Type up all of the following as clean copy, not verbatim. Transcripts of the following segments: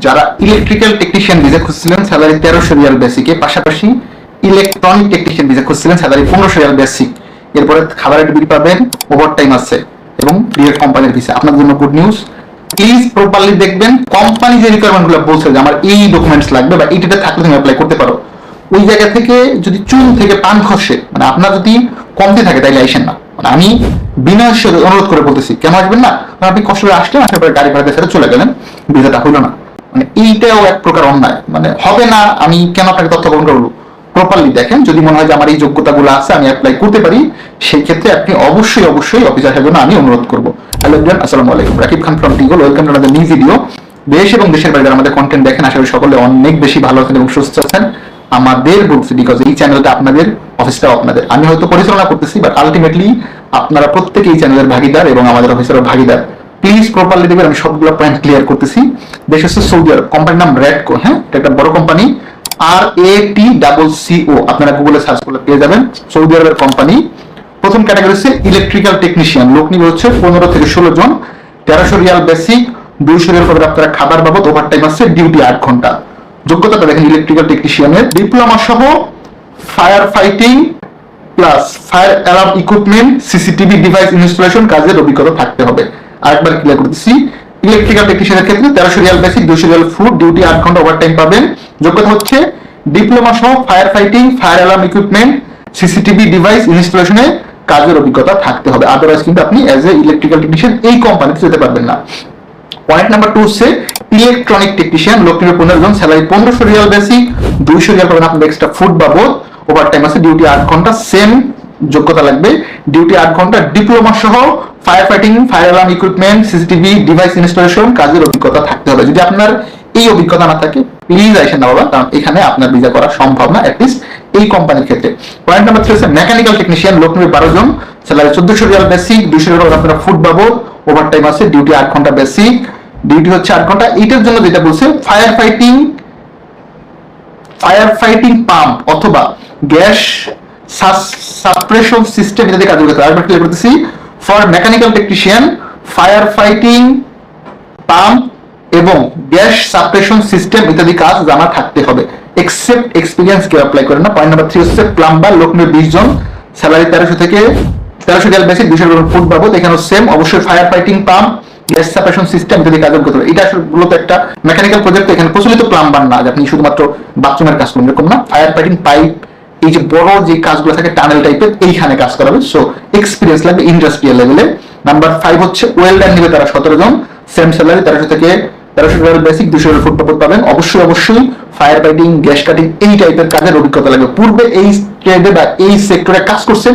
যারা electrical technician visa খুঁজছিলেন salary 1300 riyal বেসিকে, পাশাপাশি ইলেকট্রনিক টেকনিশিয়ান ভিসা খুঁজছিলেন স্যালারি 1500 রিয়াল বেসিক, এরপরে খাবারের বিল পাবেন, ওভারটাইম আছে এবং ডিরেক্ট কোম্পানির ভিসা। আপনাদের জন্য গুড নিউজ, প্লিজ প্রপারলি দেখবেন। কোম্পানি যে রিকোয়ারমেন্ট গুলো বলছে যে আমার এই ডকুমেন্টস লাগবে বা এইটা থাকলে তুমি অ্যাপ্লাই করতে পারো, ওই জায়গা থেকে যদি চুল থেকে পান খসে, মানে আপনার যদি কমতে থাকে তাইলে আইসেন না। মানে আমি বিনয়ের সাথে অনুরোধ করে বলতেছি, কেন আসবেন না? আপনি কষ্ট করে আসলেন, আসার পরে গাড়ি ভাড়া দিয়ে চলে গেলেন, ভিসাটা হলো না, মানে এইটাও এক প্রকার অন্যায়। মানে হবে না, আমি কেন আপনাকে তথ্য বহন করবো? প্রপারলি দেখেন, যদি মনে হয় যে আমার এই যোগ্যতাগুলো আছে, আমি অ্যাপ্লাই করতে পারি, সেই ক্ষেত্রে আপনি অবশ্যই অফিসে আসার জন্য আমি অনুরোধ করবো। হ্যালো এভরিওয়ান, আসসালামু আলাইকুম, রাকিব খান ফ্রম টিগল। Welcome to another new video. দেশ এবং দেশের বাইরে আমাদের কন্টেন্ট দেখেন, আশা করি সকলে অনেক বেশি ভালো আছেন এবং সুস্থ আছেন। আমাদের বলছি বিকজ এই চ্যানেলটা আপনাদের, অফিসটাও আপনাদের। আমি হয়তো পরিচালনা করতেছি, বাট আলটিমেটলি আপনারা প্রত্যেকে এই চ্যানেলের ভাগিদার এবং আমাদের অফিসেরও ভাগিদার। প্লিজ প্রপারলি দেখবেন, আমি সবগুলো পয়েন্ট ক্লিয়ার করতেছি। দেশ হচ্ছে সৌদি আরব, কোম্পানির নাম রেডকো। হ্যাঁ, এটা একটা বড় কোম্পানি, RATCO, আপনারা গুগলে সার্চ করলে পেয়ে যাবেন। সৌদি আরবের কোম্পানি। প্রথম ক্যাটাগরি হচ্ছে ইলেকট্রিক্যাল টেকনিশিয়ান, লোক নিবে হচ্ছে 15 থেকে 16 জন, 1300 রিয়াল বেসিক, 200 রিয়াল করে আপনারা খাবার বাবদ, ওভারটাইম আছে, ডিউটি 8 ঘন্টা। যোগ্যতাটা দেখেন, ইলেকট্রিক্যাল টেকনিশিয়ানের ডিপ্লোমা সহ fire fighting plus fire alarm equipment, CCTV device installation কাজের অভিজ্ঞতা থাকতে হবে। আরেকবার ক্লিয়ার করতেছি, ইলেকট্রিক্যাল টেকনিশিয়ানের ক্ষেত্রে 1300 riyal basic, 200 riyal food, duty 8 ঘন্টা, ওভারটাইম পাবেন। যোগ্যতা হচ্ছে ডিপ্লোমা সহ fire fighting, fire alarm equipment, CCTV device ইনস্টলেশনে কাজের অভিজ্ঞতা থাকতে হবে। আদারওয়াইজ কিন্তু আপনি অ্যাজ এ ইলেকট্রিক্যাল টেকনিশিয়ান এই কোম্পানিতে যেতে পারবেন না। পয়েন্ট নাম্বার 2 হচ্ছে ইলেকট্রনিক টেকনিশিয়ান, লোক নিবে 15 জন, স্যালারি 1500 রিয়াল বেসিক, 200 রিয়াল পাবেন আপনাদের এক্সট্রা ফুড বাবদ, ওভারটাইম আছে, ডিউটি 8 ঘন্টা, সেম যোগ্যতা লাগবে, ডিউটি 8 ঘন্টা, ডিপ্লোমা সহ fire fighting, fire alarm equipment, CCTV device installation কাজের অভিজ্ঞতা থাকতে হবে। যদি আপনার এই অভিজ্ঞতা না থাকে, প্লিজ আসেন না বাবা, কারণ এখানে আপনার ভিসা করা সম্ভব না, অ্যাটলিস্ট এই কোম্পানির ক্ষেত্রে। পয়েন্ট নাম্বার 3 হচ্ছে মেকানিক্যাল টেকনিশিয়ান, লোক নিবে 12 জন, স্যালারি 1400 রিয়াল বেসিক, 200 রিয়াল আপনারা ফুড বাবদ, ওভারটাইম আছে, ডিউটি 8 ঘন্টা বেসিক, ডিউটি হচ্ছে 8 ঘন্টা। এইটার জন্য যেটা বলছে ফায়ার ফাইটিং পাম্প অথবা গ্যাস সাপ্রেশন সিস্টেম ইত্যাদি কাজ করতে হবে। আরেকবার ক্লিয়ার করতেছি, for mechanical technician fire fighting pump এবং গ্যাস সাপ্রেশন সিস্টেম ইত্যাদি কাজ জানা থাকতে হবে। এক্সেপ্ট এক্সপিরিয়েন্স কেউ অ্যাপ্লাই করে না। পয়েন্ট নাম্বার 3 হচ্ছে প্লাম্বার, লোক নিবে 20 জন, salary 1300 riyal basic, 200 riyal food বাবদ। এখানে সেম, অবশ্যই fire fighting pump, gas suppression system ইত্যাদি কাজ করতে হবে। এটা আসলে মূলত একটা মেকানিক্যাল প্রজেক্ট, এখানে প্রচলিত প্লাম্বার না যে আপনি শুধুমাত্র বাথরুমের কাজ করবেন, এরকম না। ফায়ার ফাইটিং পাইপ, এই যে বড় যে কাজগুলো থাকে টানেল টাইপের, এইখানে কাজ করাবে। সো এক্সপিরিয়েন্স লাগবে ইন্ডাস্ট্রিয়াল লেভেলে। নাম্বার 5 হচ্ছে ওয়েল্ডার নিবে তারা 17 জন, same salary 1300 riyal basic, 200 riyal food বাবদ পাবেন। অবশ্যই ফায়ার ফাইটিং, গ্যাস কাটিং এই টাইপের কাজের অভিজ্ঞতা লাগবে। পূর্বে এই ট্রেডে বা এই সেক্টরে কাজ করছেন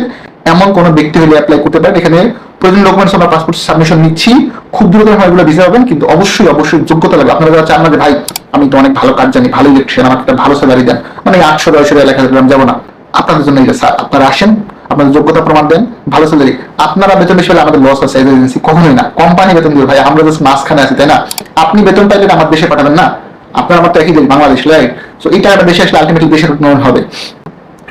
এমন কোন ব্যক্তি হলে অ্যাপ্লাই করতে পারেন। এখানে প্রয়োজনীয় ডকুমেন্টস আমরা পাসপোর্ট সাবমিশন নিচ্ছি, খুব দ্রুত এগুলো ভিসা পাবেন, কিন্তু অবশ্যই যোগ্যতা লাগবে। আপনারা যারা চান না যে ভাই আমি তো অনেক ভালো কাজ জানি, ভালো ইলেকট্রিশিয়ান, আমাকে একটা ভালো স্যালারি দেন, মানে 800 900 রিয়াল 1000 গ্রাম যাবো না, আপনাদের জন্য এটা স্যার। আপনারা আসেন, আপনাদের যোগ্যতা প্রমাণ দেন, ভালো স্যালারি। আপনারা বেতন বেশি হলে আমাদের লস আছে এজেন্সি, কখনোই না। কোম্পানি বেতন দিবে ভাই, আমরা জাস্ট মাঝখানে আছি, তাই না? আপনি বেতন পাইলে আমার দেশে পাঠাবেন না, আপনার আমার তো একই দেশ, বাংলাদেশ, রাইট? সো এই টাকাটা দেশে আসলে আলটিমেটলি দেশের উন্নয়ন হবে।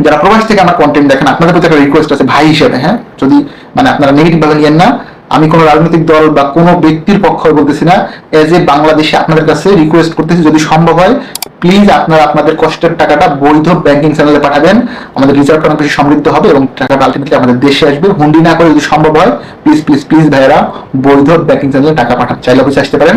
যারা প্রবাস থেকে আমার কন্টেন্ট দেখেন, আপনাদের প্রতি একটা রিকোয়েস্ট আছে ভাই হিসেবে, হ্যাঁ, যদি মানে আপনারা নেগেটিভ ভাবে নিয়েন না, আমি কোনো রাজনৈতিক দল বা কোনো ব্যক্তির পক্ষে বলতেছি না, এজ এ বাংলাদেশে আপনাদের কাছে রিকোয়েস্ট করতেছি, যদি সম্ভব হয় প্লিজ আপনারা আপনাদের কষ্টের টাকাটা বৈধ ব্যাংকিং চ্যানেলে পাঠাবেন। আমাদের রিজার্ভ অনেক বেশি সমৃদ্ধ হবে এবং টাকাটা আলটিমেটলি আমাদের দেশে আসবে। হুন্ডি না করে যদি সম্ভব হয় প্লিজ ভাইয়েরা বৈধ ব্যাংকিং চ্যানেলে টাকা পাঠান। চাইলে অফিসে আসতে পারেন,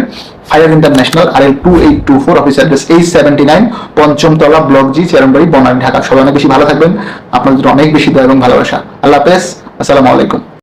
fire international, RL 2824, office address 879, পঞ্চম তলা, ব্লক জি, চেয়ারবাড়ি, বনানী, ঢাকা। সবাই অনেক বেশি ভালো থাকবেন, আপনাদের অনেক বেশি দয়া এবং ভালোবাসা। আল্লাহ হাফেজ, আসসালামু আলাইকুম।